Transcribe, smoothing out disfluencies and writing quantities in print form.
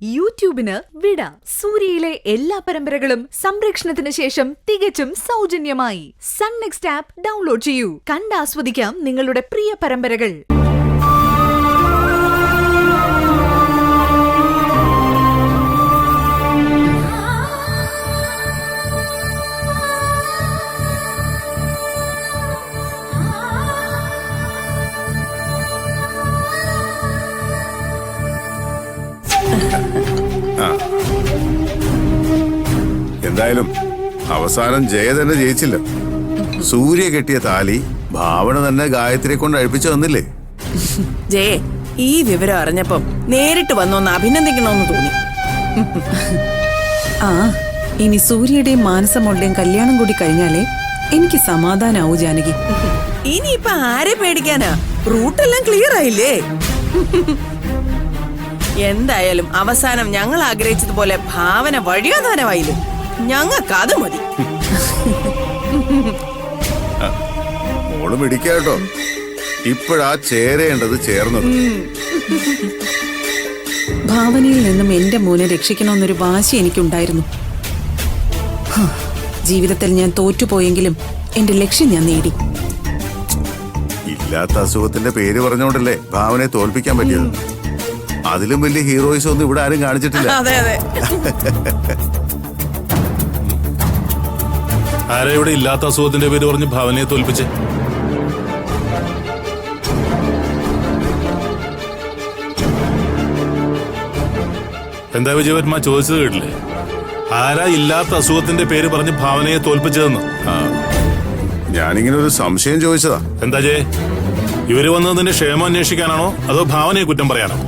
യൂട്യൂബിന് വിട. സൂര്യയിലെ എല്ലാ പരമ്പരകളും സംരക്ഷണത്തിന് ശേഷം തികച്ചും സൗജന്യമായി സൺ നെക്സ്റ്റ് ആപ്പ് ഡൗൺലോഡ് ചെയ്യൂ. കണ്ടാസ്വദിക്കാം നിങ്ങളുടെ പ്രിയ പരമ്പരകൾ. എന്തായാലും അവസാനം ജയ തന്നെ ജയിച്ചില്ല. സൂര്യ കെട്ടിയ താലി ഭാവന തന്നെ ഗായത്രിയെ കൊണ്ട് അഴിപ്പിച്ചു തന്നില്ലേ? ജയേ, ഈ വിവരം അറിഞ്ഞപ്പം നേരിട്ട് വന്നൊന്ന് അഭിനന്ദിക്കണമെന്ന് തോന്നി. ആ, ഇനി സൂര്യയുടെയും മാനസമോളുടെയും കല്യാണം കൂടി കഴിഞ്ഞാലേ എനിക്ക് സമാധാനാവൂ ജാനകി. ഇനിയിപ്പൊ ആരെ പേടിക്കാനാ? റൂട്ടെല്ലാം ക്ലിയർ ആയില്ലേ? എന്തായാലും അവസാനം ഞങ്ങൾ ആഗ്രഹിച്ചതുപോലെ ഭാവന വഴിയാധാരമായില്ലേ? ഞങ്ങൾക്ക് അത് മതി. മോള് മിടിക്കാട്ടോ. ഇപ്പോഴാ ചേരേണ്ടത് ചേർന്നത്. ഭാവനയിൽ നിന്നും എന്റെ മോനെ രക്ഷിക്കണമെന്നൊരു വാശി എനിക്കുണ്ടായിരുന്നു. ജീവിതത്തിൽ ഞാൻ തോറ്റുപോയെങ്കിലും എന്റെ ലക്ഷ്യം ഞാൻ നേടി. ഇല്ലാത്ത അസുഖത്തിന്റെ പേര് പറഞ്ഞോണ്ടല്ലേ ഭാവനയെ തോൽപ്പിക്കാൻ പറ്റിയത്. അതിലും വലിയ ഹീറോയിസം ഒന്നും ഇവിടെ ആരും കാണിച്ചിട്ടില്ല. അതെ അതെ. ആരാ ഇവിടെ ഇല്ലാത്ത അസുഖത്തിന്റെ പേര് പറഞ്ഞ് ഭാവനയെ തോൽപ്പിച്ച്? എന്താ വിജയവർമ്മ ചോദിച്ചത് കേട്ടില്ലേ? ആരാ ഇല്ലാത്ത അസുഖത്തിന്റെ പേര് പറഞ്ഞ് ഭാവനയെ തോൽപ്പിച്ചതെന്ന്? ഞാനിങ്ങനെ ഒരു സംശയം ചോദിച്ചതാ. എന്താ ജയ, ഇവര് വന്നത് നിന്റെ ക്ഷേമം അന്വേഷിക്കാനാണോ അതോ ഭാവനയെ കുറ്റം പറയാനാണോ?